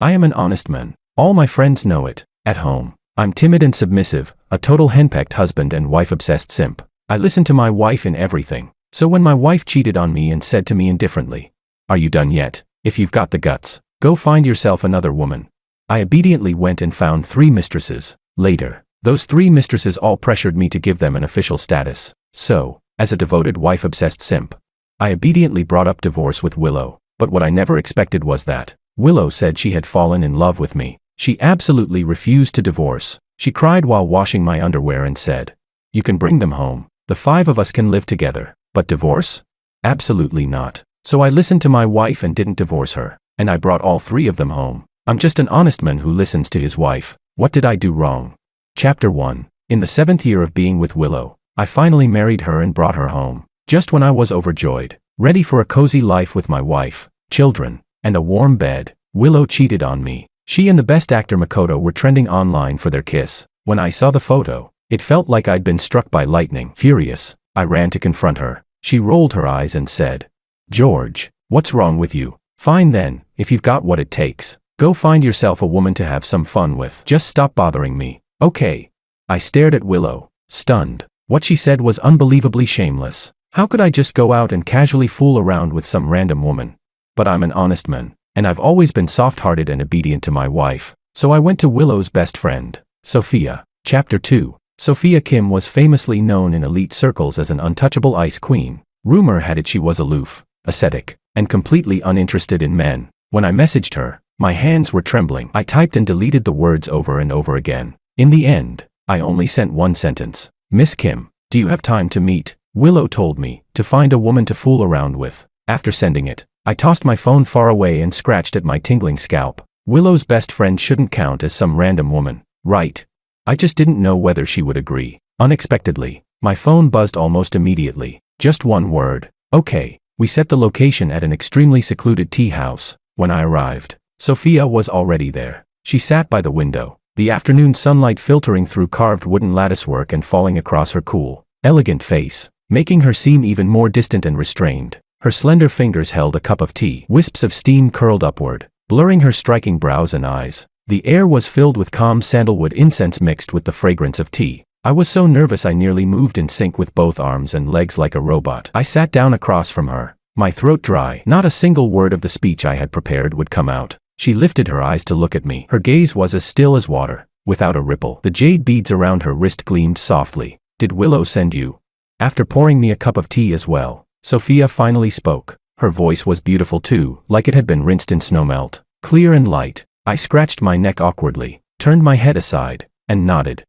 I am an honest man. All my friends know it. At home, I'm timid and submissive, a total henpecked husband and wife-obsessed simp. I listen to my wife in everything. So when my wife cheated on me and said to me indifferently, "Are you done yet? If you've got the guts, go find yourself another woman," I obediently went and found 3 mistresses. Later, those 3 mistresses all pressured me to give them an official status. So, as a devoted wife-obsessed simp, I obediently brought up divorce with Willow. But what I never expected was that Willow said she had fallen in love with me. She absolutely refused to divorce. She cried while washing my underwear and said, "You can bring them home. The 5 of us can live together. But divorce? Absolutely not." So I listened to my wife and didn't divorce her. And I brought all 3 of them home. I'm just an honest man who listens to his wife. What did I do wrong? Chapter 1. In the 7th year of being with Willow, I finally married her and brought her home. Just when I was overjoyed, ready for a cozy life with my wife, children, and a warm bed, Willow cheated on me. She and the best actor Makoto were trending online for their kiss. When I saw the photo, it felt like I'd been struck by lightning. Furious, I ran to confront her. She rolled her eyes and said, "George, what's wrong with you? Fine then, if you've got what it takes. Go find yourself a woman to have some fun with. Just stop bothering me, okay?" I stared at Willow, stunned. What she said was unbelievably shameless. How could I just go out and casually fool around with some random woman? But I'm an honest man, and I've always been soft-hearted and obedient to my wife. So I went to Willow's best friend, Sophia. Chapter 2. Sophia Kim was famously known in elite circles as an untouchable ice queen. Rumor had it she was aloof, ascetic, and completely uninterested in men. When I messaged her, my hands were trembling. I typed and deleted the words over and over again. In the end, I only sent one sentence. "Miss Kim, do you have time to meet?" Willow told me to find a woman to fool around with. After sending it, I tossed my phone far away and scratched at my tingling scalp. Willow's best friend shouldn't count as some random woman, right? I just didn't know whether she would agree. Unexpectedly, my phone buzzed almost immediately. Just one word. Okay. We set the location at an extremely secluded tea house. When I arrived, Sophia was already there. She sat by the window, the afternoon sunlight filtering through carved wooden latticework and falling across her cool, elegant face, making her seem even more distant and restrained. Her slender fingers held a cup of tea. Wisps of steam curled upward, blurring her striking brows and eyes. The air was filled with calm sandalwood incense mixed with the fragrance of tea. I was so nervous I nearly moved in sync with both arms and legs like a robot. I sat down across from her, my throat dry. Not a single word of the speech I had prepared would come out. She lifted her eyes to look at me. Her gaze was as still as water, without a ripple. The jade beads around her wrist gleamed softly. "Did Willow send you?" After pouring me a cup of tea as well, Sophia finally spoke. Her voice was beautiful too, like it had been rinsed in snowmelt. Clear and light. I scratched my neck awkwardly, turned my head aside, and nodded.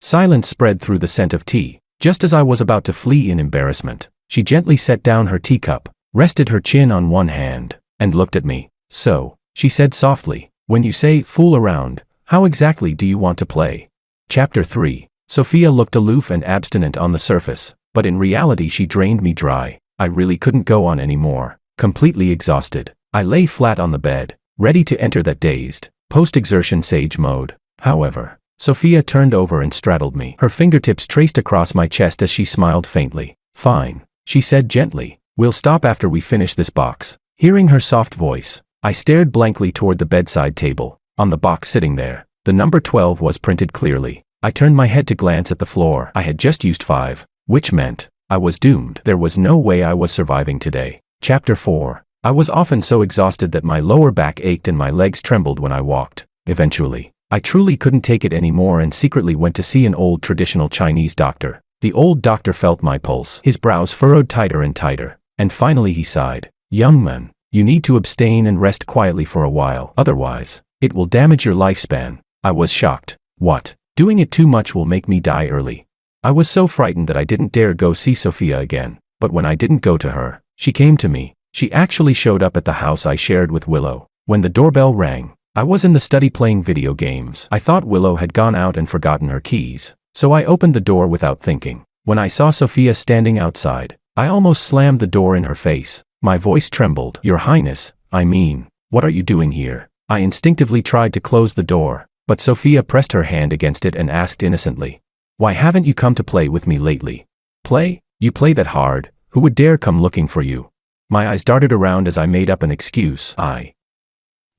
Silence spread through the scent of tea. Just as I was about to flee in embarrassment, she gently set down her teacup, rested her chin on one hand, and looked at me. "So," she said softly, "when you say fool around, how exactly do you want to play?" Chapter 3. Sophia looked aloof and abstinent on the surface, but in reality she drained me dry. I really couldn't go on anymore. Completely exhausted, I lay flat on the bed, ready to enter that dazed, post-exertion sage mode. However, Sophia turned over and straddled me. Her fingertips traced across my chest as she smiled faintly. "Fine," she said gently. "We'll stop after we finish this box." Hearing her soft voice, I stared blankly toward the bedside table. On the box sitting there, the number 12 was printed clearly. I turned my head to glance at the floor. I had just used 5, which meant I was doomed. There was no way I was surviving today. Chapter 4. I was often so exhausted that my lower back ached and my legs trembled when I walked. Eventually, I truly couldn't take it anymore and secretly went to see an old traditional Chinese doctor. The old doctor felt my pulse. His brows furrowed tighter and tighter, and finally he sighed. "Young man, you need to abstain and rest quietly for a while. Otherwise, it will damage your lifespan." I was shocked. What? Doing it too much will make me die early. I was so frightened that I didn't dare go see Sophia again. But when I didn't go to her, she came to me. She actually showed up at the house I shared with Willow. When the doorbell rang, I was in the study playing video games. I thought Willow had gone out and forgotten her keys, so I opened the door without thinking. When I saw Sophia standing outside, I almost slammed the door in her face. My voice trembled. "Your Highness, I mean, what are you doing here?" I instinctively tried to close the door, but Sophia pressed her hand against it and asked innocently, "Why haven't you come to play with me lately?" "Play? You play that hard? Who would dare come looking for you?" My eyes darted around as I made up an excuse. I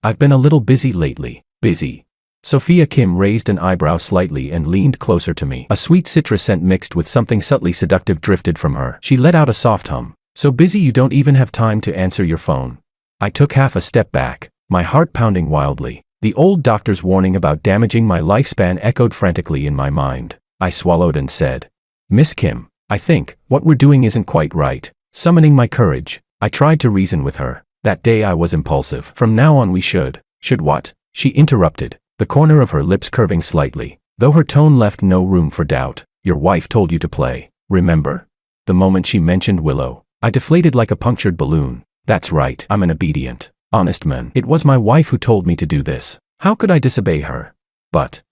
I've been a little busy lately. Busy. Sophia Kim raised an eyebrow slightly and leaned closer to me. A sweet citrus scent mixed with something subtly seductive drifted from her. She let out a soft hum. So busy you don't even have time to answer your phone. I took half a step back, my heart pounding wildly. The old doctor's warning about damaging my lifespan echoed frantically in my mind. I swallowed and said, Miss Kim, I think what we're doing isn't quite right. Summoning my courage, I tried to reason with her. That day I was impulsive. From now on we should. Should what? She interrupted, the corner of her lips curving slightly, though her tone left no room for doubt. Your wife told you to play, remember? The moment she mentioned Willow, I deflated like a punctured balloon. That's right, I'm an obedient, honest man. It was my wife who told me to do this. How could I disobey her? But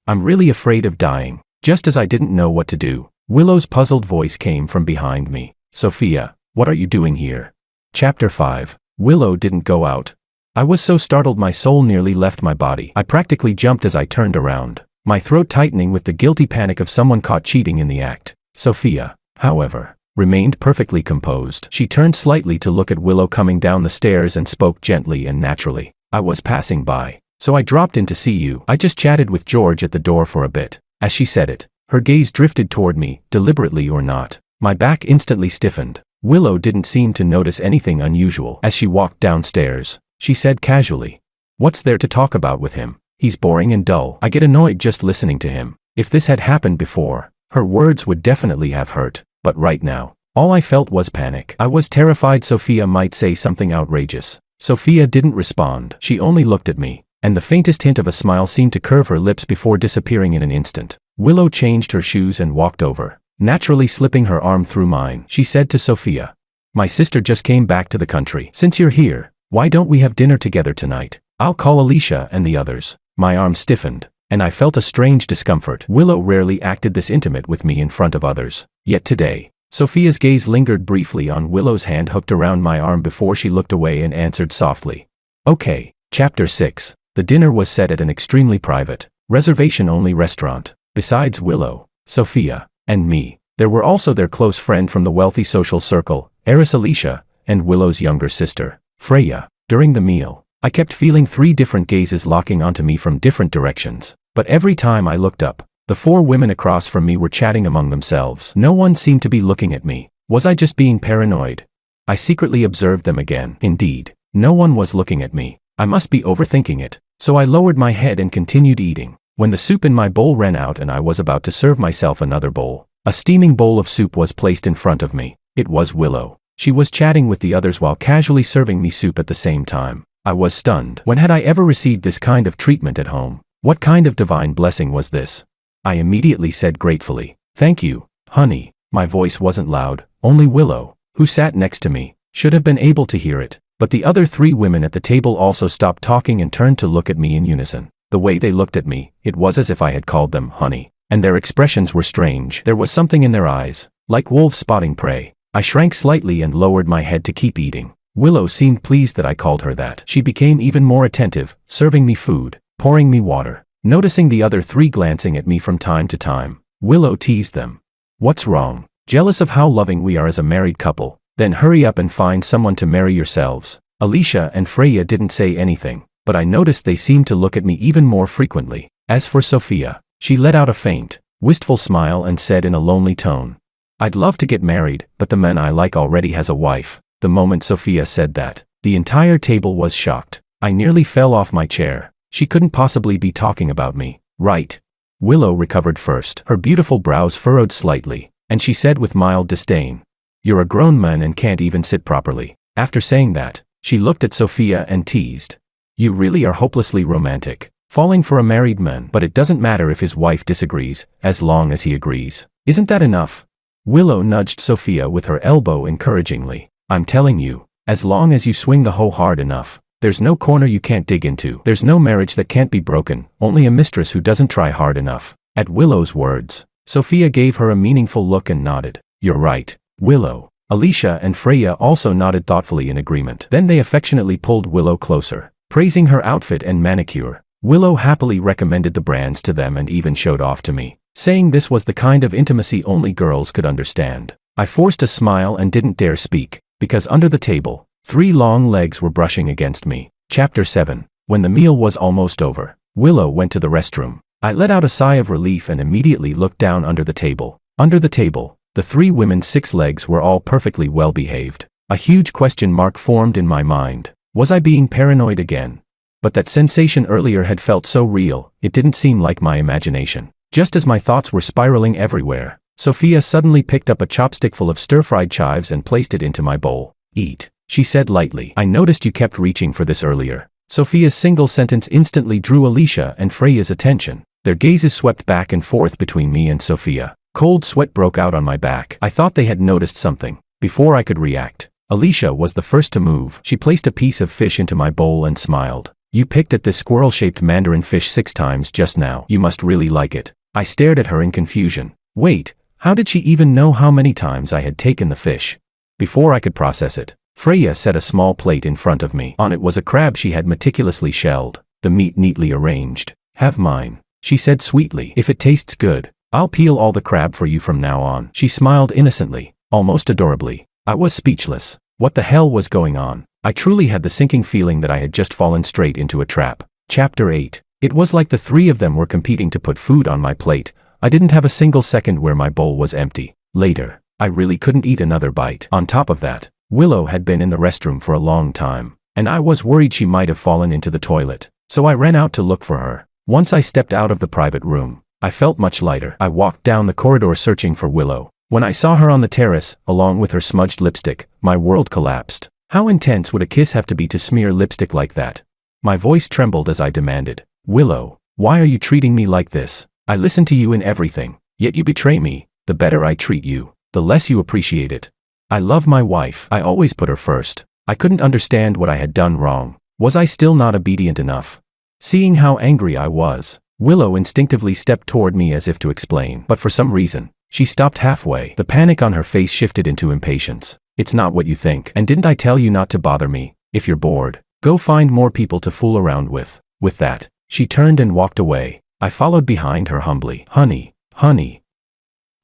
I'm really afraid of dying. Just as I didn't know what to do, Willow's puzzled voice came from behind me. Sophia, what are you doing here? Chapter 5. Willow didn't go out. I was so startled my soul nearly left my body. I practically jumped as I turned around, my throat tightening with the guilty panic of someone caught cheating in the act. Sophia, however, remained perfectly composed. She turned slightly to look at Willow coming down the stairs and spoke gently and naturally. I was passing by, so I dropped in to see you. I just chatted with George at the door for a bit. As she said it, her gaze drifted toward me, deliberately or not. My back instantly stiffened. Willow didn't seem to notice anything unusual. As she walked downstairs, she said casually, What's there to talk about with him? He's boring and dull. I get annoyed just listening to him. If this had happened before, her words would definitely have hurt. But right now, all I felt was panic. I was terrified Sophia might say something outrageous. Sophia didn't respond. She only looked at me, and the faintest hint of a smile seemed to curve her lips before disappearing in an instant. Willow changed her shoes and walked over, naturally slipping her arm through mine. She said to Sophia, My sister just came back to the country. Since you're here, why don't we have dinner together tonight? I'll call Alicia and the others. My arm stiffened, and I felt a strange discomfort. Willow rarely acted this intimate with me in front of others. Yet today, Sophia's gaze lingered briefly on Willow's hand hooked around my arm before she looked away and answered softly. Okay. Chapter 6. The dinner was set at an extremely private, reservation-only restaurant. Besides Willow, Sophia, and me, there were also their close friend from the wealthy social circle, heiress Alicia, and Willow's younger sister, Freya. During the meal, I kept feeling 3 different gazes locking onto me from different directions, but every time I looked up, the 4 women across from me were chatting among themselves. No one seemed to be looking at me. Was I just being paranoid? I secretly observed them again. Indeed, no one was looking at me. I must be overthinking it, so I lowered my head and continued eating. When the soup in my bowl ran out and I was about to serve myself another bowl, a steaming bowl of soup was placed in front of me. It was Willow. She was chatting with the others while casually serving me soup at the same time. I was stunned. When had I ever received this kind of treatment at home? What kind of divine blessing was this? I immediately said gratefully, Thank you, honey. My voice wasn't loud. Only Willow, who sat next to me, should have been able to hear it. But the other 3 women at the table also stopped talking and turned to look at me in unison. The way they looked at me, it was as if I had called them honey. And their expressions were strange. There was something in their eyes, like wolves spotting prey. I shrank slightly and lowered my head to keep eating. Willow seemed pleased that I called her that. She became even more attentive, serving me food, pouring me water. Noticing the other 3 glancing at me from time to time, Willow teased them. What's wrong? Jealous of how loving we are as a married couple? Then hurry up and find someone to marry yourselves. Alicia and Freya didn't say anything, but I noticed they seemed to look at me even more frequently. As for Sophia, she let out a faint, wistful smile and said in a lonely tone, I'd love to get married, but the man I like already has a wife. The moment Sophia said that, the entire table was shocked. I nearly fell off my chair. She couldn't possibly be talking about me, right? Willow recovered first. Her beautiful brows furrowed slightly, and she said with mild disdain, You're a grown man and can't even sit properly. After saying that, she looked at Sophia and teased, You really are hopelessly romantic, falling for a married man. But it doesn't matter if his wife disagrees, as long as he agrees. Isn't that enough? Willow nudged Sophia with her elbow encouragingly. I'm telling you, as long as you swing the hoe hard enough, there's no corner you can't dig into. There's no marriage that can't be broken, only a mistress who doesn't try hard enough. At Willow's words, Sophia gave her a meaningful look and nodded. You're right, Willow. Alicia and Freya also nodded thoughtfully in agreement. Then they affectionately pulled Willow closer, praising her outfit and manicure. Willow happily recommended the brands to them and even showed off to me, saying this was the kind of intimacy only girls could understand. I forced a smile and didn't dare speak, because under the table, 3 long legs were brushing against me. Chapter 7. When the meal was almost over, Willow went to the restroom. I let out a sigh of relief and immediately looked down under the table. Under the table, the three women's 6 legs were all perfectly well behaved. A huge question mark formed in my mind. Was I being paranoid again? But that sensation earlier had felt so real, it didn't seem like my imagination. Just as my thoughts were spiraling everywhere, Sophia suddenly picked up a chopstick full of stir-fried chives and placed it into my bowl. "Eat," she said lightly. "I noticed you kept reaching for this earlier." Sophia's single sentence instantly drew Alicia and Freya's attention. Their gazes swept back and forth between me and Sophia. Cold sweat broke out on my back. I thought they had noticed something. Before I could react, Alicia was the first to move. She placed a piece of fish into my bowl and smiled. "You picked at this squirrel-shaped mandarin fish 6 times just now. You must really like it." I stared at her in confusion. Wait, how did she even know how many times I had taken the fish? Before I could process it, Freya set a small plate in front of me. On it was a crab she had meticulously shelled, the meat neatly arranged. "Have mine," she said sweetly. "If it tastes good, I'll peel all the crab for you from now on." She smiled innocently, almost adorably. I was speechless. What the hell was going on? I truly had the sinking feeling that I had just fallen straight into a trap. Chapter 8. It was like the 3 of them were competing to put food on my plate. I didn't have a single second where my bowl was empty. Later, I really couldn't eat another bite. On top of that, Willow had been in the restroom for a long time, and I was worried she might have fallen into the toilet, so I ran out to look for her. Once I stepped out of the private room, I felt much lighter. I walked down the corridor searching for Willow. When I saw her on the terrace, along with her smudged lipstick, my world collapsed. How intense would a kiss have to be to smear lipstick like that? My voice trembled as I demanded, "Willow, why are you treating me like this? I listen to you in everything, yet you betray me. The better I treat you, the less you appreciate it. I love my wife. I always put her first." I couldn't understand what I had done wrong. Was I still not obedient enough? Seeing how angry I was, Willow instinctively stepped toward me as if to explain, but for some reason, she stopped halfway. The panic on her face shifted into impatience. "It's not what you think. And didn't I tell you not to bother me? If you're bored, go find more people to fool around with." With that, she turned and walked away. I followed behind her humbly. Honey,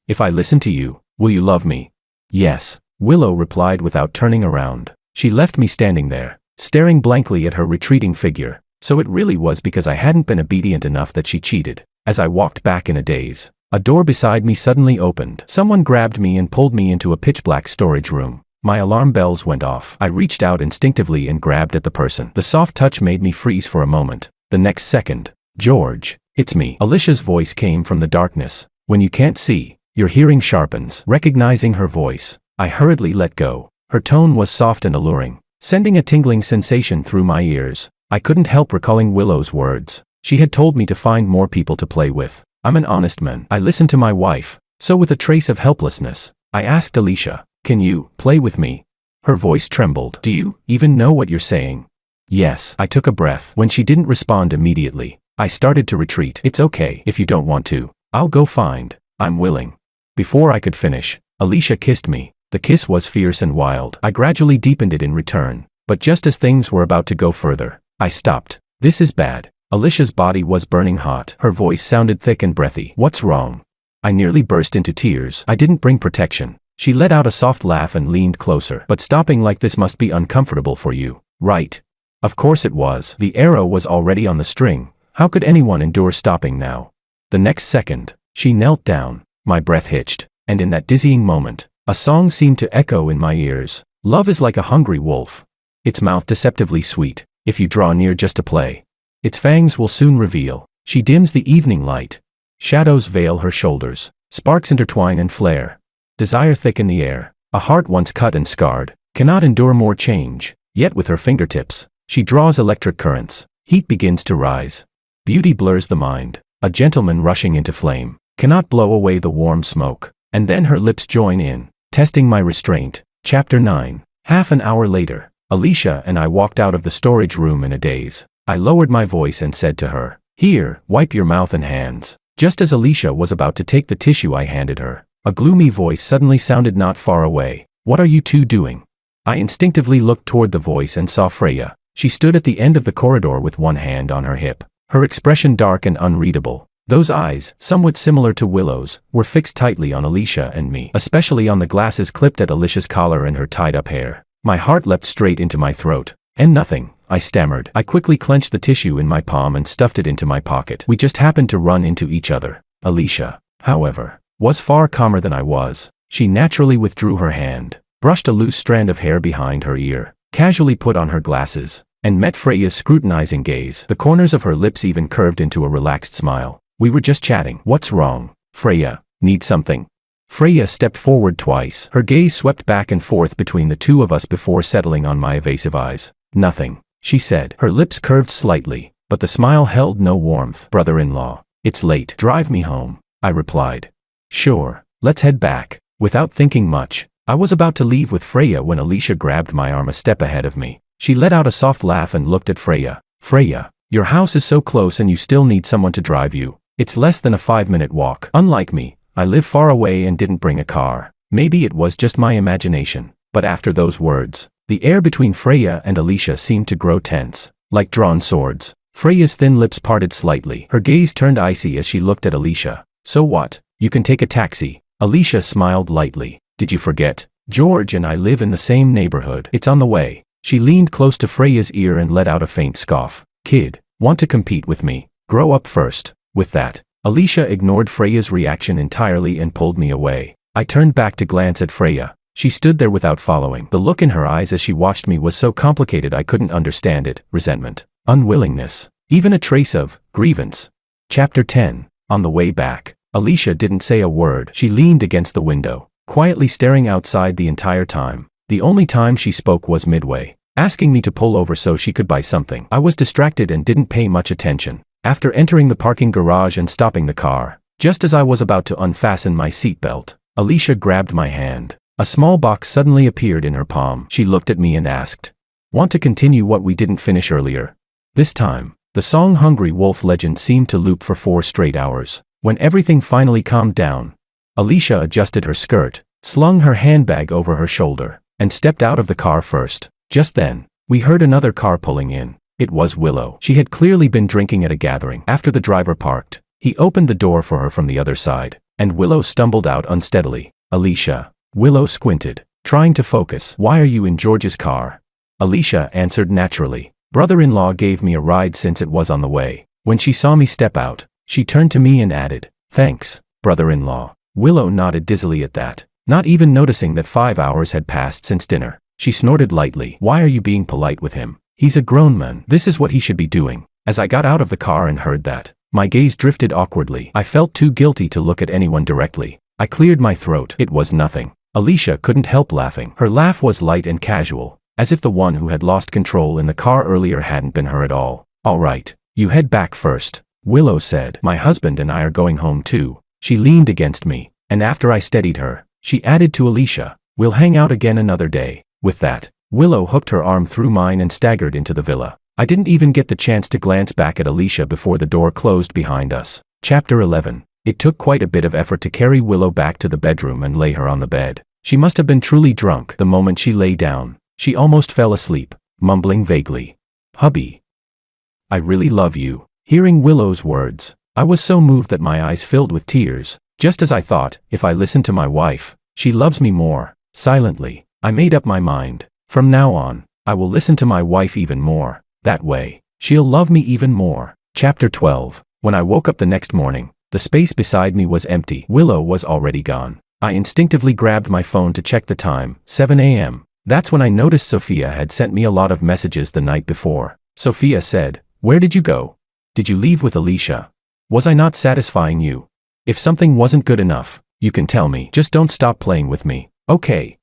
if I listen to you, will you love me?" "Yes," Willow replied without turning around. She left me standing there, staring blankly at her retreating figure. So it really was because I hadn't been obedient enough that she cheated. As I walked back in a daze, a door beside me suddenly opened. Someone grabbed me and pulled me into a pitch-black storage room. My alarm bells went off. I reached out instinctively and grabbed at the person. The soft touch made me freeze for a moment. The next second, "George, it's me." Alicia's voice came from the darkness. "When you can't see, your hearing sharpens." Recognizing her voice, I hurriedly let go. Her tone was soft and alluring, sending a tingling sensation through my ears. I couldn't help recalling Willow's words. She had told me to find more people to play with. I'm an honest man. I listened to my wife. So with a trace of helplessness, I asked Alicia, "Can you play with me?" Her voice trembled. "Do you even know what you're saying?" "Yes." I took a breath. When she didn't respond immediately, I started to retreat. "It's okay if you don't want to. I'll go find. I'm willing." Before I could finish, Alicia kissed me. The kiss was fierce and wild. I gradually deepened it in return, but just as things were about to go further, I stopped. "This is bad." Alicia's body was burning hot. Her voice sounded thick and breathy. "What's wrong?" I nearly burst into tears. "I didn't bring protection." She let out a soft laugh and leaned closer. "But stopping like this must be uncomfortable for you, right?" Of course it was. The arrow was already on the string. How could anyone endure stopping now? The next second, she knelt down. My breath hitched, and in that dizzying moment, a song seemed to echo in my ears. "Love is like a hungry wolf. Its mouth deceptively sweet, if you draw near just to play. Its fangs will soon reveal." She dims the evening light. Shadows veil her shoulders. Sparks intertwine and flare. Desire thick in the air. A heart once cut and scarred cannot endure more change. Yet with her fingertips, she draws electric currents. Heat begins to rise. Beauty blurs the mind. A gentleman rushing into flame cannot blow away the warm smoke. And then her lips join in, testing my restraint. Chapter 9. Half an hour later, Alicia and I walked out of the storage room in a daze. I lowered my voice and said to her, "Here, wipe your mouth and hands." Just as Alicia was about to take the tissue I handed her, a gloomy voice suddenly sounded not far away. "What are you two doing?" I instinctively looked toward the voice and saw Freya. She stood at the end of the corridor with one hand on her hip, her expression dark and unreadable. Those eyes, somewhat similar to Willow's, were fixed tightly on Alicia and me, especially on the glasses clipped at Alicia's collar and her tied-up hair. My heart leapt straight into my throat. "And nothing," I stammered. I quickly clenched the tissue in my palm and stuffed it into my pocket. We just happened to run into each other. Alicia, however, was far calmer than I was. She naturally withdrew her hand, brushed a loose strand of hair behind her ear, casually put on her glasses, and met Freya's scrutinizing gaze. The corners of her lips even curved into a relaxed smile. We were just chatting. What's wrong, Freya? Need something? Freya stepped forward twice. Her gaze swept back and forth between the two of us before settling on my evasive eyes. Nothing, she said. Her lips curved slightly, but the smile held no warmth. Brother-in-law, it's late. Drive me home, I replied. Sure, let's head back. Without thinking much, I was about to leave with Freya when Alicia grabbed my arm a step ahead of me. She let out a soft laugh and looked at Freya. Freya, your house is so close and you still need someone to drive you. It's less than a 5-minute walk. Unlike me, I live far away and didn't bring a car. Maybe it was just my imagination, but after those words, the air between Freya and Alicia seemed to grow tense, like drawn swords. Freya's thin lips parted slightly. Her gaze turned icy as she looked at Alicia. So what? You can take a taxi. Alicia smiled lightly. Did you forget? George and I live in the same neighborhood. It's on the way. She leaned close to Freya's ear and let out a faint scoff. Kid, want to compete with me? Grow up first. With that, Alicia ignored Freya's reaction entirely and pulled me away. I turned back to glance at Freya. She stood there without following. The look in her eyes as she watched me was so complicated I couldn't understand it. Resentment, unwillingness, even a trace of grievance. Chapter 10. On the way back, Alicia didn't say a word. She leaned against the window, quietly staring outside the entire time. The only time she spoke was midway, asking me to pull over so she could buy something. I was distracted and didn't pay much attention. After entering the parking garage and stopping the car, just as I was about to unfasten my seatbelt, Alicia grabbed my hand. A small box suddenly appeared in her palm. She looked at me and asked, "Want to continue what we didn't finish earlier?" This time, the song Hungry Wolf legend seemed to loop for 4 straight hours. When everything finally calmed down, Alicia adjusted her skirt, slung her handbag over her shoulder, and stepped out of the car first. Just then, we heard another car pulling in. It was Willow. She had clearly been drinking at a gathering. After the driver parked, he opened the door for her from the other side, and Willow stumbled out unsteadily. Alicia. Willow squinted, trying to focus. Why are you in George's car? Alicia answered naturally. Brother-in-law gave me a ride since it was on the way. When she saw me step out, she turned to me and added, "Thanks, brother-in-law." Willow nodded dizzily at that, not even noticing that 5 hours had passed since dinner. She snorted lightly. Why are you being polite with him? He's a grown man. This is what he should be doing. As I got out of the car and heard that, my gaze drifted awkwardly. I felt too guilty to look at anyone directly. I cleared my throat. It was nothing. Alicia couldn't help laughing. Her laugh was light and casual, as if the one who had lost control in the car earlier hadn't been her at all. All right, you head back first, Willow said. My husband and I are going home too. She leaned against me, and after I steadied her, she added to Alicia, "We'll hang out again another day." With that, Willow hooked her arm through mine and staggered into the villa. I didn't even get the chance to glance back at Alicia before the door closed behind us. Chapter 11. It took quite a bit of effort to carry Willow back to the bedroom and lay her on the bed. She must have been truly drunk. The moment she lay down, she almost fell asleep, mumbling vaguely, "Hubby, I really love you." Hearing Willow's words, I was so moved that my eyes filled with tears. Just as I thought, if I listen to my wife, she loves me more. Silently, I made up my mind. From now on, I will listen to my wife even more. That way, she'll love me even more. Chapter 12. When I woke up the next morning, the space beside me was empty. Willow was already gone. I instinctively grabbed my phone to check the time, 7 a.m. That's when I noticed Sophia had sent me a lot of messages the night before. Sophia said, "Where did you go? Did you leave with Alicia? Was I not satisfying you? If something wasn't good enough, you can tell me. Just don't stop playing with me, okay?"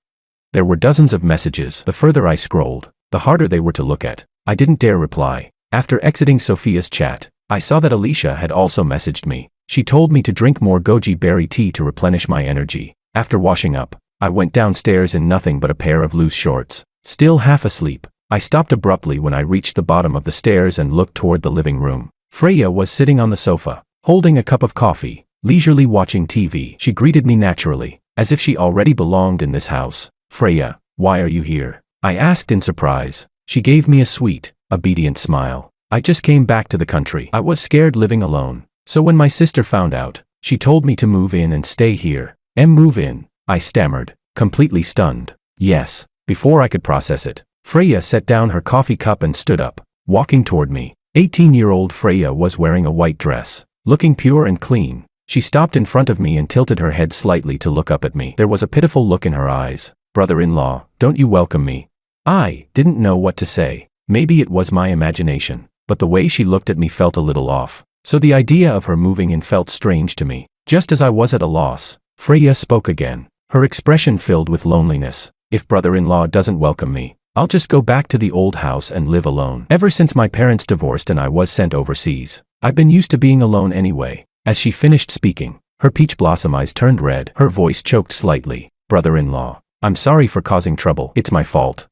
There were dozens of messages. The further I scrolled, the harder they were to look at. I didn't dare reply. After exiting Sophia's chat, I saw that Alicia had also messaged me. She told me to drink more goji berry tea to replenish my energy. After washing up, I went downstairs in nothing but a pair of loose shorts. Still half asleep, I stopped abruptly when I reached the bottom of the stairs and looked toward the living room. Freya was sitting on the sofa, holding a cup of coffee, leisurely watching TV. She greeted me naturally, as if she already belonged in this house. "Freya, why are you here?" I asked in surprise. She gave me a sweet, obedient smile. "I just came back to the country. I was scared living alone. So when my sister found out, she told me to move in and stay here." Move in? I stammered, completely stunned. "Yes." Before I could process it, Freya set down her coffee cup and stood up, walking toward me. 18-year-old Freya was wearing a white dress, looking pure and clean. She stopped in front of me and tilted her head slightly to look up at me. There was a pitiful look in her eyes. "Brother-in-law, don't you welcome me?" I didn't know what to say. Maybe it was my imagination, but the way she looked at me felt a little off. So the idea of her moving in felt strange to me. Just as I was at a loss, Freya spoke again, her expression filled with loneliness. "If brother-in-law doesn't welcome me, I'll just go back to the old house and live alone. Ever since my parents divorced and I was sent overseas, I've been used to being alone anyway." As she finished speaking, her peach blossom eyes turned red, her voice choked slightly. "Brother-in-law, I'm sorry for causing trouble. It's my fault.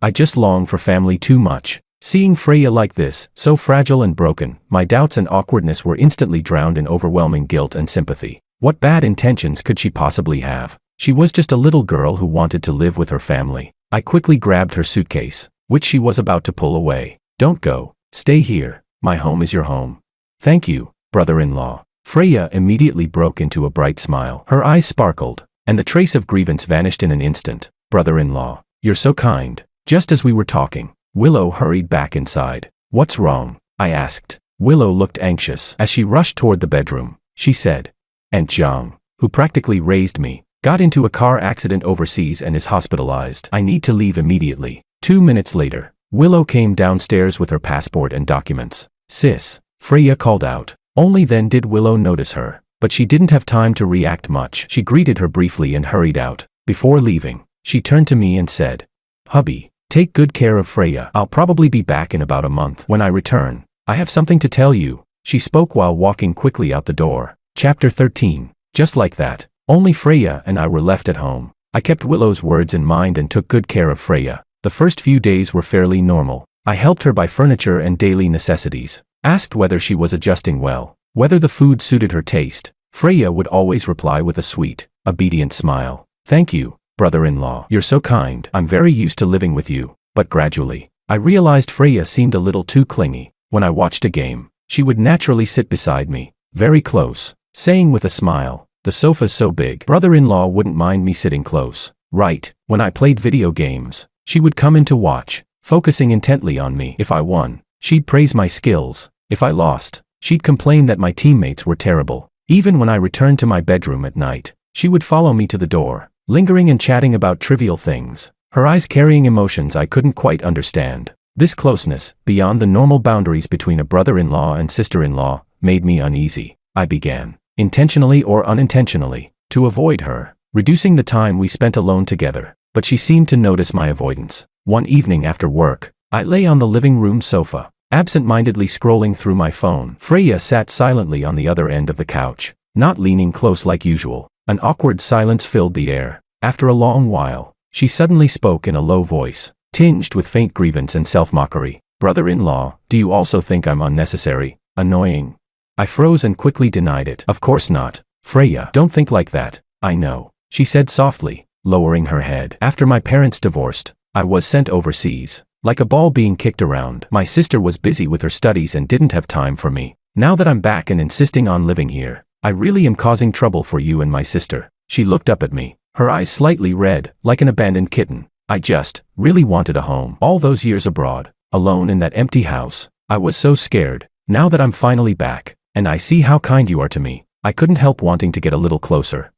I just long for family too much." Seeing Freya like this, so fragile and broken, my doubts and awkwardness were instantly drowned in overwhelming guilt and sympathy. What bad intentions could she possibly have? She was just a little girl who wanted to live with her family. I quickly grabbed her suitcase, which she was about to pull away. "Don't go. Stay here. My home is your home." "Thank you, brother-in-law." Freya immediately broke into a bright smile. Her eyes sparkled, and the trace of grievance vanished in an instant. "Brother-in-law, you're so kind." Just as we were talking, Willow hurried back inside. "What's wrong?" I asked. Willow looked anxious. As she rushed toward the bedroom, she said, "Aunt Zhang, who practically raised me, got into a car accident overseas and is hospitalized. I need to leave immediately." 2 minutes later, Willow came downstairs with her passport and documents. "Sis," Freya called out. Only then did Willow notice her, but she didn't have time to react much. She greeted her briefly and hurried out. Before leaving, she turned to me and said, "Hubby, take good care of Freya. I'll probably be back in about a month. When I return, I have something to tell you." She spoke while walking quickly out the door. Chapter 13. Just like that, only Freya and I were left at home. I kept Willow's words in mind and took good care of Freya. The first few days were fairly normal. I helped her buy furniture and daily necessities, asked whether she was adjusting well, whether the food suited her taste. Freya would always reply with a sweet, obedient smile. "Thank you, brother-in-law. You're so kind. I'm very used to living with you." But gradually, I realized Freya seemed a little too clingy. When I watched a game, she would naturally sit beside me, very close, saying with a smile, "The sofa's so big. Brother-in-law wouldn't mind me sitting close." Right. When I played video games, she would come in to watch, focusing intently on me. If I won, she'd praise my skills. If I lost, she'd complain that my teammates were terrible. Even when I returned to my bedroom at night, she would follow me to the door, lingering and chatting about trivial things, her eyes carrying emotions I couldn't quite understand. This closeness, beyond the normal boundaries between a brother-in-law and sister-in-law, made me uneasy. I began, intentionally or unintentionally, to avoid her, reducing the time we spent alone together. But she seemed to notice my avoidance. One evening after work, I lay on the living room sofa, absent-mindedly scrolling through my phone. Freya sat silently on the other end of the couch, not leaning close like usual. An awkward silence filled the air. After a long while, she suddenly spoke in a low voice, tinged with faint grievance and self-mockery. "Brother-in-law, do you also think I'm unnecessary, annoying?" I froze and quickly denied it. "Of course not, Freya. Don't think like that. I know," she said softly, lowering her head. "After my parents divorced, I was sent overseas, like a ball being kicked around. My sister was busy with her studies and didn't have time for me. Now that I'm back and insisting on living here, I really am causing trouble for you and my sister." She looked up at me, her eyes slightly red, like an abandoned kitten. "I just really wanted a home. All those years abroad, alone in that empty house, I was so scared. Now that I'm finally back, and I see how kind you are to me, I couldn't help wanting to get a little closer.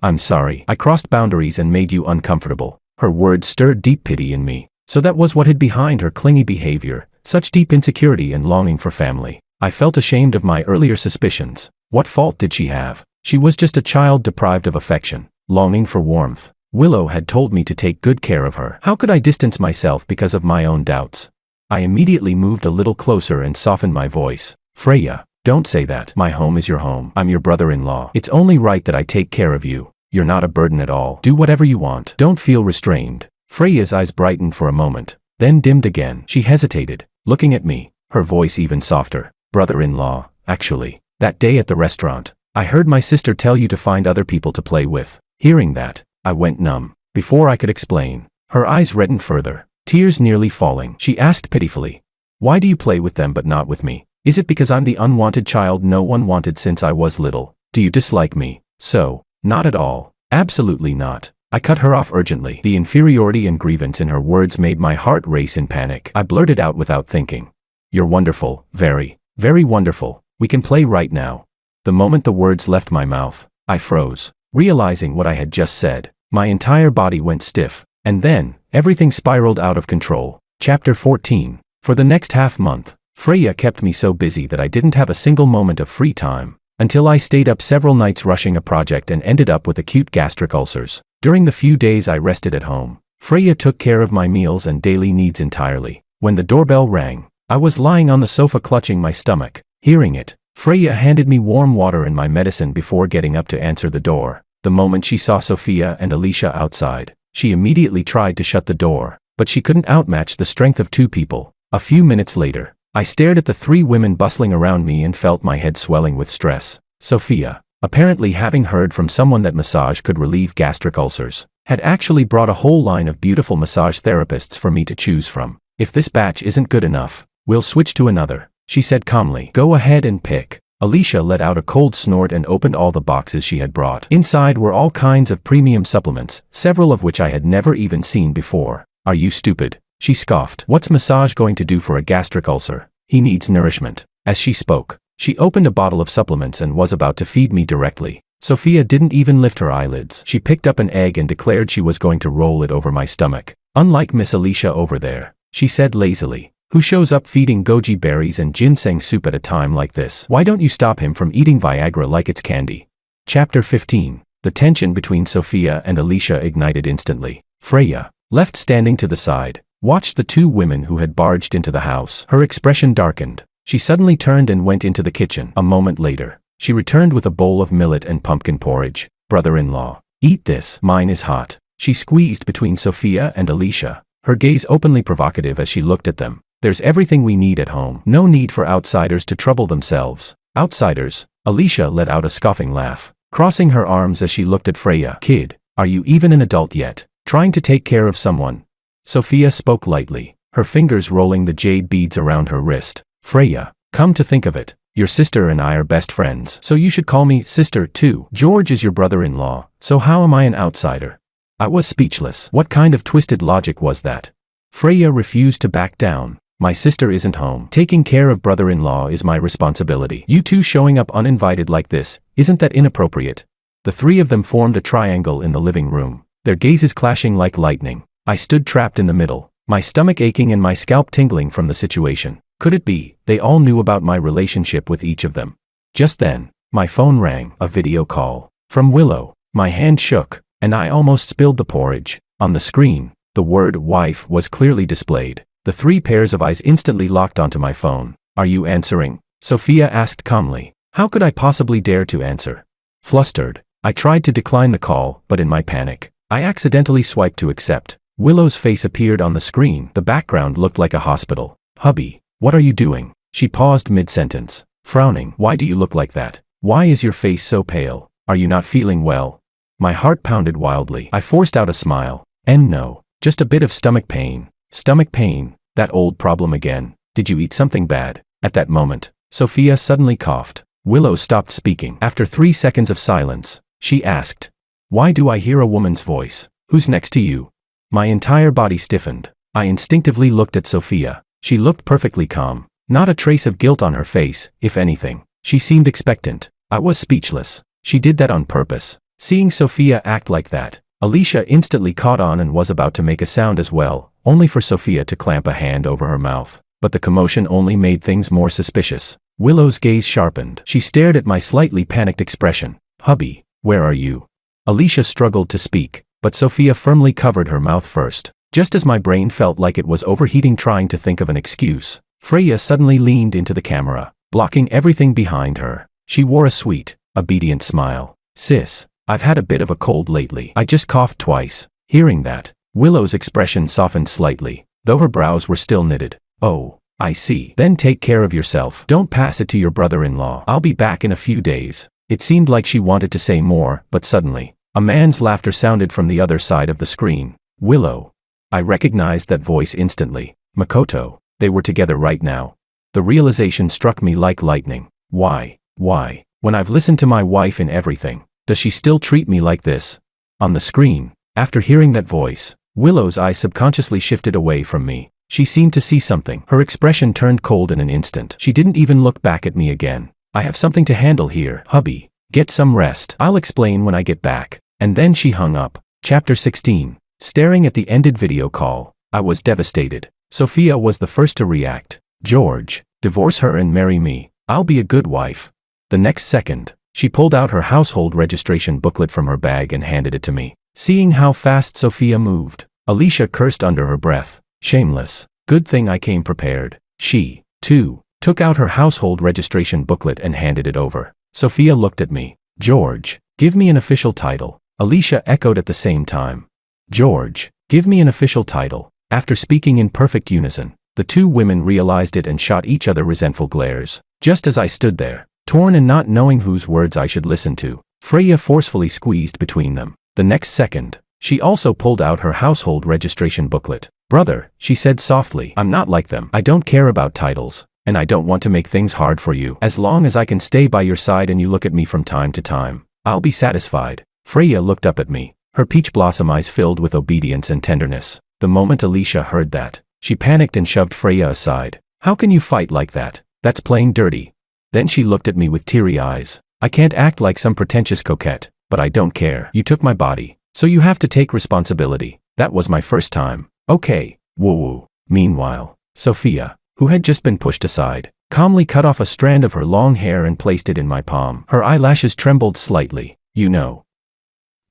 I'm sorry. I crossed boundaries and made you uncomfortable." Her words stirred deep pity in me. So that was what hid behind her clingy behavior, such deep insecurity and longing for family. I felt ashamed of my earlier suspicions. What fault did she have? She was just a child deprived of affection, longing for warmth. Willow had told me to take good care of her. How could I distance myself because of my own doubts? I immediately moved a little closer and softened my voice. "Freya, don't say that. My home is your home. I'm your brother-in-law. It's only right that I take care of you. You're not a burden at all. Do whatever you want. Don't feel restrained." Freya's eyes brightened for a moment, then dimmed again. She hesitated, looking at me, her voice even softer. "Brother-in-law, actually, that day at the restaurant, I heard my sister tell you to find other people to play with." Hearing that, I went numb. Before I could explain, her eyes reddened further, tears nearly falling. She asked pitifully, "Why do you play with them but not with me? Is it because I'm the unwanted child no one wanted since I was little? Do you dislike me?" "So, not at all. Absolutely not. I cut her off urgently. The inferiority and grievance in her words made my heart race in panic. I blurted out without thinking. You're wonderful, very, very wonderful. We can play right now. The moment the words left my mouth, I froze. Realizing what I had just said, my entire body went stiff, and then, everything spiraled out of control. Chapter 14. For the next half-month, Freya kept me so busy that I didn't have a single moment of free time, until I stayed up several nights rushing a project and ended up with acute gastric ulcers. During the few days I rested at home, Freya took care of my meals and daily needs entirely. When the doorbell rang, I was lying on the sofa clutching my stomach. Hearing it, Freya handed me warm water and my medicine before getting up to answer the door. The moment she saw Sophia and Alicia outside, she immediately tried to shut the door, but she couldn't outmatch the strength of two people. A few minutes later, I stared at the three women bustling around me and felt my head swelling with stress. Sophia, apparently having heard from someone that massage could relieve gastric ulcers, had actually brought a whole line of beautiful massage therapists for me to choose from. If this batch isn't good enough, we'll switch to another, she said calmly. Go ahead and pick. Alicia let out a cold snort and opened all the boxes she had brought. Inside were all kinds of premium supplements, several of which I had never even seen before. Are you stupid? She scoffed. What's massage going to do for a gastric ulcer? He needs nourishment. As she spoke, she opened a bottle of supplements and was about to feed me directly. Sophia didn't even lift her eyelids. She picked up an egg and declared she was going to roll it over my stomach. Unlike Miss Alicia over there, she said lazily, who shows up feeding goji berries and ginseng soup at a time like this? Why don't you stop him from eating Viagra like it's candy? Chapter 15. The tension between Sophia and Alicia ignited instantly. Freya, left standing to the side, watched the two women who had barged into the house. Her expression darkened. She suddenly turned and went into the kitchen. A moment later, she returned with a bowl of millet and pumpkin porridge. Brother-in-law, eat this. Mine is hot. She squeezed between Sophia and Alicia, her gaze openly provocative as she looked at them. There's everything we need at home. No need for outsiders to trouble themselves. Outsiders? Alicia let out a scoffing laugh, crossing her arms as she looked at Freya. Kid, are you even an adult yet? Trying to take care of someone? Sophia spoke lightly, her fingers rolling the jade beads around her wrist. Freya, come to think of it, your sister and I are best friends, so you should call me sister too. George is your brother-in-law, so how am I an outsider? I was speechless. What kind of twisted logic was that? Freya refused to back down. My sister isn't home. Taking care of brother-in-law is my responsibility. You two showing up uninvited like this, isn't that inappropriate? The three of them formed a triangle in the living room, their gazes clashing like lightning. I stood trapped in the middle, my stomach aching and my scalp tingling from the situation. Could it be they all knew about my relationship with each of them? Just then, my phone rang, a video call from Willow. My hand shook, and I almost spilled the porridge. On the screen, the word wife was clearly displayed. The three pairs of eyes instantly locked onto my phone. Are you answering? Sophia asked calmly. How could I possibly dare to answer? Flustered, I tried to decline the call, but in my panic, I accidentally swiped to accept. Willow's face appeared on the screen. The background looked like a hospital. Hubby, what are you doing? She paused mid-sentence, frowning. Why do you look like that? Why is your face so pale? Are you not feeling well? My heart pounded wildly. I forced out a smile. And no, just a bit of stomach pain. Stomach pain, that old problem again. Did you eat something bad? At that moment, Sophia suddenly coughed. Willow stopped speaking. After 3 seconds of silence, she asked, why do I hear a woman's voice? Who's next to you? My entire body stiffened. I instinctively looked at Sophia. She looked perfectly calm, not a trace of guilt on her face. If anything, she seemed expectant. I was speechless. She did that on purpose. Seeing Sophia act like that, Alicia instantly caught on and was about to make a sound as well, only for Sophia to clamp a hand over her mouth. But the commotion only made things more suspicious. Willow's gaze sharpened. She stared at my slightly panicked expression. Hubby, where are you? Alicia struggled to speak, but Sophia firmly covered her mouth first. Just as my brain felt like it was overheating trying to think of an excuse, Freya suddenly leaned into the camera, blocking everything behind her. She wore a sweet, obedient smile. Sis, I've had a bit of a cold lately. I just coughed twice. Hearing that, Willow's expression softened slightly, though her brows were still knitted. Oh, I see. Then take care of yourself. Don't pass it to your brother-in-law. I'll be back in a few days. It seemed like she wanted to say more, but suddenly, a man's laughter sounded from the other side of the screen. Willow. I recognized that voice instantly. Makoto. They were together right now. The realization struck me like lightning. Why? When I've listened to my wife in everything, does she still treat me like this? On the screen, After hearing that voice, Willow's eyes subconsciously shifted away from me. She seemed to see something. Her expression turned cold in an instant. She didn't even look back at me again. I have something to handle here, hubby. Get some rest. I'll explain when I get back. And then she hung up. Chapter 16. Staring at the ended video call, I was devastated. Sophia was the first to react. George, divorce her and marry me. I'll be a good wife. The next second, she pulled out her household registration booklet from her bag and handed it to me. Seeing how fast Sophia moved, Alicia cursed under her breath. Shameless. Good thing I came prepared. She, too, took out her household registration booklet and handed it over. Sophia looked at me. George, give me an official title. Alicia echoed at the same time. George, give me an official title. After speaking in perfect unison, the two women realized it and shot each other resentful glares. Just as I stood there, torn and not knowing whose words I should listen to, Freya forcefully squeezed between them. The next second, she also pulled out her household registration booklet. Brother, she said softly, I'm not like them. I don't care about titles, and I don't want to make things hard for you. As long as I can stay by your side and you look at me from time to time, I'll be satisfied. Freya looked up at me, her peach blossom eyes filled with obedience and tenderness. The moment Alicia heard that, she panicked and shoved Freya aside. How can you fight like that? That's playing dirty. Then she looked at me with teary eyes. I can't act like some pretentious coquette, but I don't care. You took my body, so you have to take responsibility. That was my first time. Okay, woo-woo. Meanwhile, Sophia, who had just been pushed aside, calmly cut off a strand of her long hair and placed it in my palm. Her eyelashes trembled slightly. You know,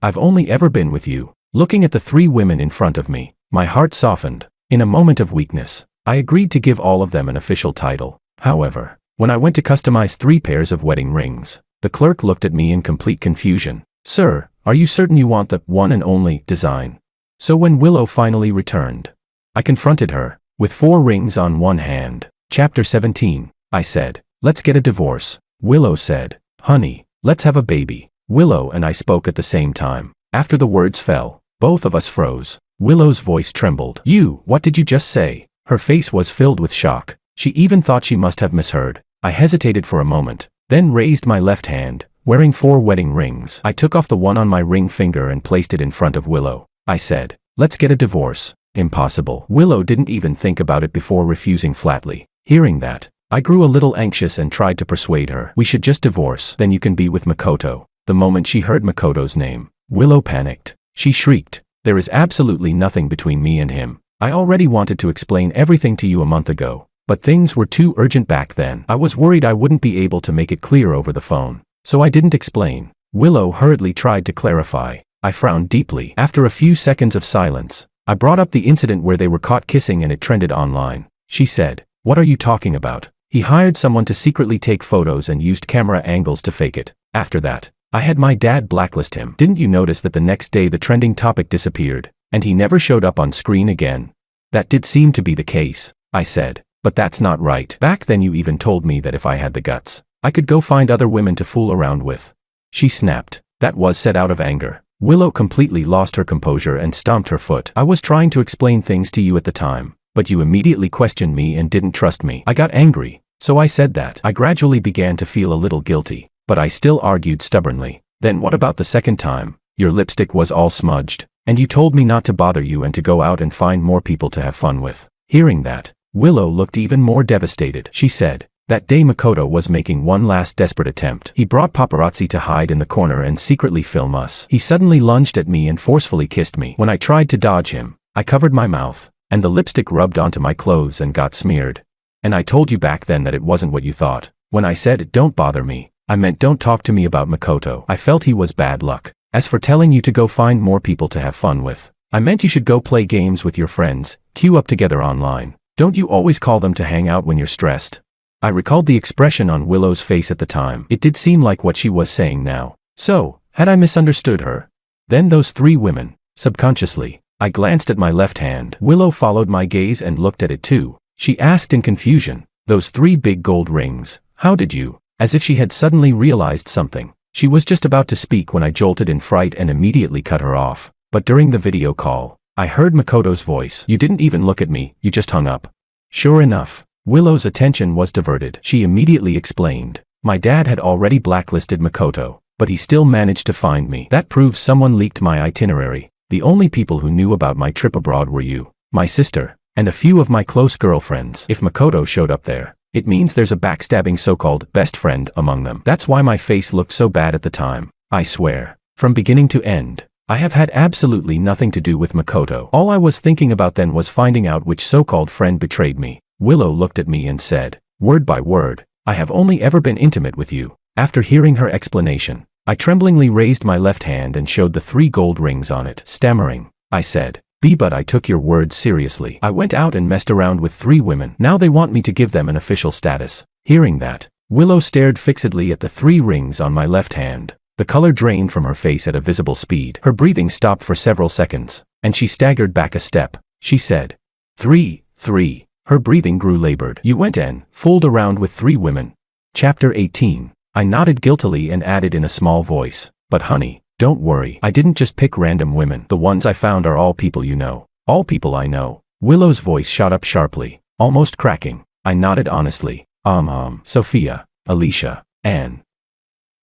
I've only ever been with you. Looking at the three women in front of me, my heart softened. In a moment of weakness, I agreed to give all of them an official title. However, when I went to customize 3 pairs of wedding rings, the clerk looked at me in complete confusion. Sir, are you certain you want the one and only design? So when Willow finally returned, I confronted her, with 4 rings on one hand. Chapter 17. I said, let's get a divorce. Willow said, honey, let's have a baby. Willow and I spoke at the same time. After the words fell, both of us froze. Willow's voice trembled. What did you just say? Her face was filled with shock. She even thought she must have misheard. I hesitated for a moment, then raised my left hand, wearing 4 wedding rings. I took off the one on my ring finger and placed it in front of Willow. I said, let's get a divorce. Impossible. Willow didn't even think about it before refusing flatly. Hearing that, I grew a little anxious and tried to persuade her. We should just divorce, then you can be with Makoto. The moment she heard Makoto's name, Willow panicked. She shrieked, there is absolutely nothing between me and him. I already wanted to explain everything to you a month ago, but things were too urgent back then. I was worried I wouldn't be able to make it clear over the phone, so I didn't explain. Willow hurriedly tried to clarify. I frowned deeply. After a few seconds of silence, I brought up the incident where they were caught kissing and it trended online. She said, what are you talking about? He hired someone to secretly take photos and used camera angles to fake it. After that, I had my dad blacklist him. Didn't you notice that the next day the trending topic disappeared, and he never showed up on screen again? That did seem to be the case, I said, but that's not right. Back then you even told me that if I had the guts, I could go find other women to fool around with. She snapped. That was said out of anger. Willow completely lost her composure and stomped her foot. I was trying to explain things to you at the time, but you immediately questioned me and didn't trust me. I got angry, so I said that. I gradually began to feel a little guilty, but I still argued stubbornly. Then what about the second time? Your lipstick was all smudged, and you told me not to bother you and to go out and find more people to have fun with. Hearing that, Willow looked even more devastated. She said, that day Makoto was making one last desperate attempt. He brought paparazzi to hide in the corner and secretly film us. He suddenly lunged at me and forcefully kissed me. When I tried to dodge him, I covered my mouth, and the lipstick rubbed onto my clothes and got smeared. And I told you back then that it wasn't what you thought. When I said, don't bother me, I meant don't talk to me about Makoto. I felt he was bad luck. As for telling you to go find more people to have fun with, I meant you should go play games with your friends, queue up together online. Don't you always call them to hang out when you're stressed? I recalled the expression on Willow's face at the time. It did seem like what she was saying now. So, had I misunderstood her? Then those 3 women. Subconsciously, I glanced at my left hand. Willow followed my gaze and looked at it too. She asked in confusion, those 3 big gold rings, how did you? As if she had suddenly realized something. She was just about to speak when I jolted in fright and immediately cut her off. But during the video call, I heard Makoto's voice. You didn't even look at me, you just hung up. Sure enough, Willow's attention was diverted. She immediately explained. My dad had already blacklisted Makoto, but he still managed to find me. That proves someone leaked my itinerary. The only people who knew about my trip abroad were you, my sister, and a few of my close girlfriends. If Makoto showed up there, it means there's a backstabbing so-called best friend among them. That's why my face looked so bad at the time. I swear, from beginning to end, I have had absolutely nothing to do with Makoto. All I was thinking about then was finding out which so-called friend betrayed me. Willow looked at me and said, word by word, I have only ever been intimate with you. After hearing her explanation, I tremblingly raised my left hand and showed the 3 gold rings on it. Stammering, I said, but I took your words seriously. I went out and messed around with 3 women. Now they want me to give them an official status. Hearing that, Willow stared fixedly at the 3 rings on my left hand. The color drained from her face at a visible speed. Her breathing stopped for several seconds, and she staggered back a step. She said, 3. Her breathing grew labored. You went and fooled around with 3 women. Chapter 18. I nodded guiltily and added in a small voice, but honey, don't worry. I didn't just pick random women. The ones I found are all people you know. All people I know. Willow's voice shot up sharply, almost cracking. I nodded honestly. Sophia, Alicia, Anne,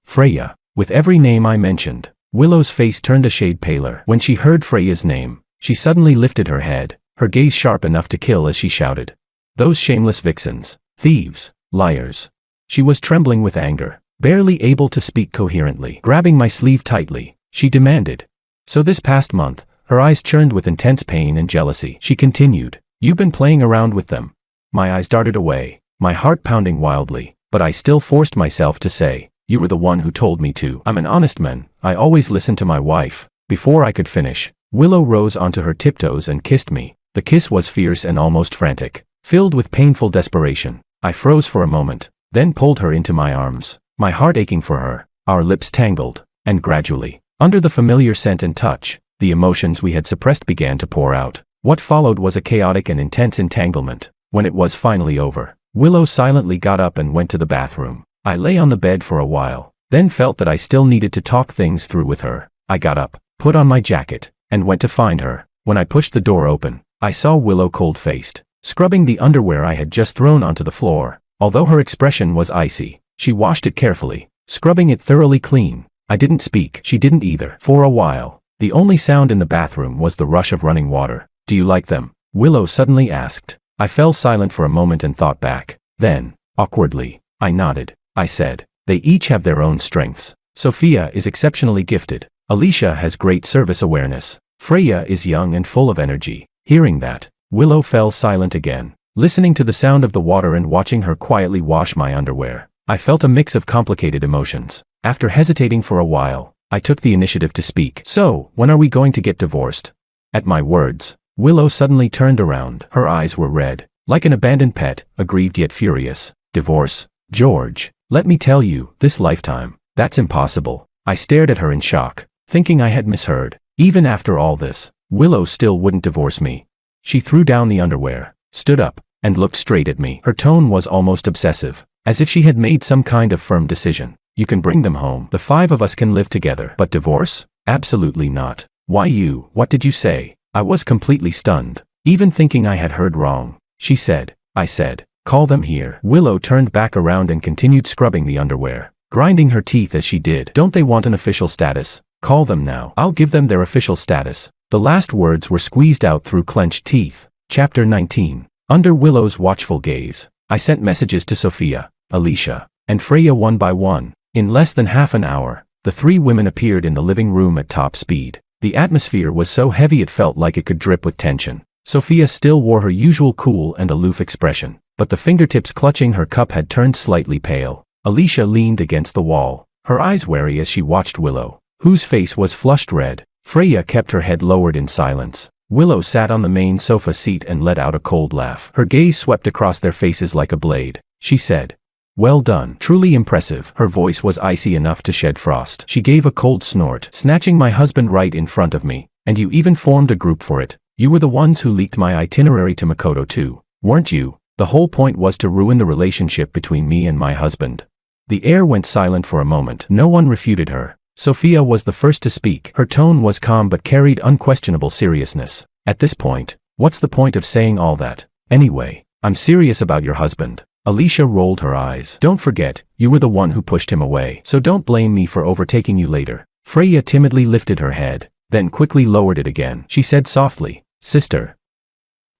Freya. With every name I mentioned, Willow's face turned a shade paler. When she heard Freya's name, she suddenly lifted her head, her gaze sharp enough to kill as she shouted, those shameless vixens, thieves, liars. She was trembling with anger, barely able to speak coherently. Grabbing my sleeve tightly, she demanded. So this past month, her eyes churned with intense pain and jealousy. She continued, you've been playing around with them. My eyes darted away, my heart pounding wildly, but I still forced myself to say, you were the one who told me to. I'm an honest man. I always listen to my wife. Before I could finish, Willow rose onto her tiptoes and kissed me. The kiss was fierce and almost frantic, filled with painful desperation. I froze for a moment, then pulled her into my arms, my heart aching for her. Our lips tangled, and gradually, under the familiar scent and touch, the emotions we had suppressed began to pour out. What followed was a chaotic and intense entanglement. When it was finally over, Willow silently got up and went to the bathroom. I lay on the bed for a while, then felt that I still needed to talk things through with her. I got up, put on my jacket, and went to find her. When I pushed the door open, I saw Willow cold-faced, scrubbing the underwear I had just thrown onto the floor. Although her expression was icy, she washed it carefully, scrubbing it thoroughly clean. I didn't speak. She didn't either. For a while, the only sound in the bathroom was the rush of running water. Do you like them? Willow suddenly asked. I fell silent for a moment and thought back. Then, awkwardly, I nodded. I said, they each have their own strengths. Sophia is exceptionally gifted. Alicia has great service awareness. Freya is young and full of energy. Hearing that, Willow fell silent again. Listening to the sound of the water and watching her quietly wash my underwear, I felt a mix of complicated emotions. After hesitating for a while, I took the initiative to speak. So, when are we going to get divorced? At my words, Willow suddenly turned around. Her eyes were red, like an abandoned pet, aggrieved yet furious. Divorce? George, let me tell you, this lifetime, that's impossible. I stared at her in shock, thinking I had misheard. Even after all this, Willow still wouldn't divorce me. She threw down the underwear, stood up, and looked straight at me. Her tone was almost obsessive, as if she had made some kind of firm decision. You can bring them home. The 5 of us can live together. But divorce? Absolutely not. Why you? What did you say? I was completely stunned, even thinking I had heard wrong. She said. I said, call them here. Willow turned back around and continued scrubbing the underwear, grinding her teeth as she did. Don't they want an official status? Call them now. I'll give them their official status. The last words were squeezed out through clenched teeth. Chapter 19. Under Willow's watchful gaze, I sent messages to Sophia, Alicia, and Freya one by one. In less than half an hour, the 3 women appeared in the living room at top speed. The atmosphere was so heavy it felt like it could drip with tension. Sophia still wore her usual cool and aloof expression, but the fingertips clutching her cup had turned slightly pale. Alicia leaned against the wall, her eyes wary as she watched Willow, whose face was flushed red. Freya kept her head lowered in silence. Willow sat on the main sofa seat and let out a cold laugh. Her gaze swept across their faces like a blade. She said, well done. Truly impressive. Her voice was icy enough to shed frost. She gave a cold snort, snatching my husband right in front of me. And you even formed a group for it. You were the ones who leaked my itinerary to Makoto too, weren't you? The whole point was to ruin the relationship between me and my husband. The air went silent for a moment. No one refuted her. Sophia was the first to speak. Her tone was calm but carried unquestionable seriousness. At this point, what's the point of saying all that? Anyway, I'm serious about your husband. Alicia rolled her eyes. Don't forget, you were the one who pushed him away. So don't blame me for overtaking you later. Freya timidly lifted her head. then quickly lowered it again. She said softly, "Sister,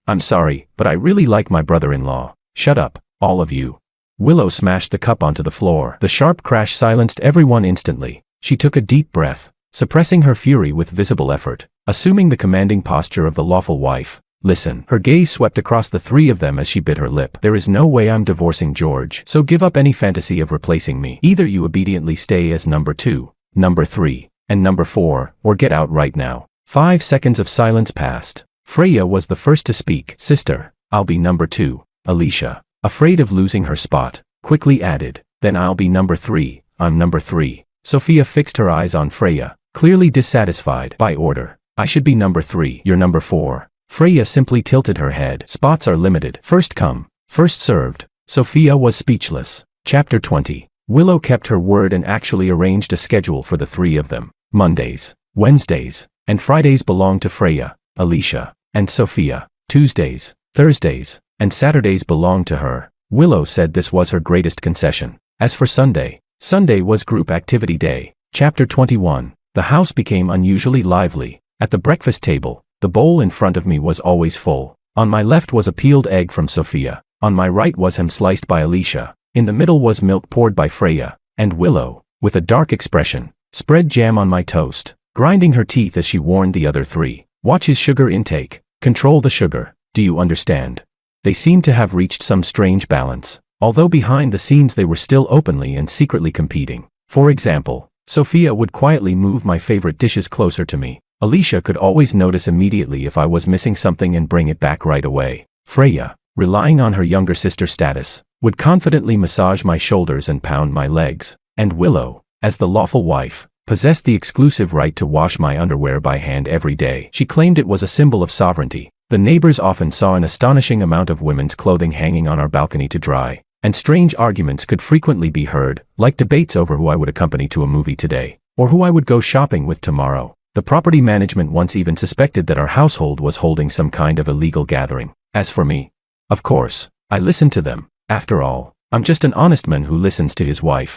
I'm sorry, but I really like my brother-in-law." "Shut up, all of you." Willow smashed the cup onto the floor. The sharp crash silenced everyone instantly. She took a deep breath, suppressing her fury with visible effort, assuming the commanding posture of the lawful wife. "Listen." Her gaze swept across the three of them as she bit her lip. "There is no way I'm divorcing George, so give up any fantasy of replacing me. Either you obediently stay as number 2, number 3, and number 4, or get out right now." 5 seconds of silence passed. Freya was the first to speak. "Sister, I'll be number 2. Alicia, afraid of losing her spot, quickly added, "Then I'll be number 3. I'm number 3. Sophia fixed her eyes on Freya, clearly dissatisfied. "By order, I should be number 3. You're number 4. Freya simply tilted her head. "Spots are limited. First come, first served." Sophia was speechless. Chapter 20. Willow kept her word and actually arranged a schedule for the three of them. Mondays, Wednesdays, and Fridays belonged to Freya, Alicia, and Sophia. Tuesdays, Thursdays, and Saturdays belonged to her. Willow said this was her greatest concession. As for Sunday, Sunday was group activity day. Chapter 21. The house became unusually lively. At the breakfast table, the bowl in front of me was always full. On my left was a peeled egg from Sophia. On my right was ham sliced by Alicia. In the middle was milk poured by Freya. And Willow, with a dark expression, spread jam on my toast, grinding her teeth as she warned the other three. "Watch his sugar intake. Control the sugar. Do you understand?" They seemed to have reached some strange balance, although behind the scenes they were still openly and secretly competing. For example, Sophia would quietly move my favorite dishes closer to me. Alicia could always notice immediately if I was missing something and bring it back right away. Freya, relying on her younger sister status, would confidently massage my shoulders and pound my legs. And Willow, as the lawful wife, possessed the exclusive right to wash my underwear by hand every day. She claimed it was a symbol of sovereignty. The neighbors often saw an astonishing amount of women's clothing hanging on our balcony to dry, and strange arguments could frequently be heard, like debates over who I would accompany to a movie today, or who I would go shopping with tomorrow. The property management once even suspected that our household was holding some kind of illegal gathering. As for me, of course, I listened to them. After all, I'm just an honest man who listens to his wife.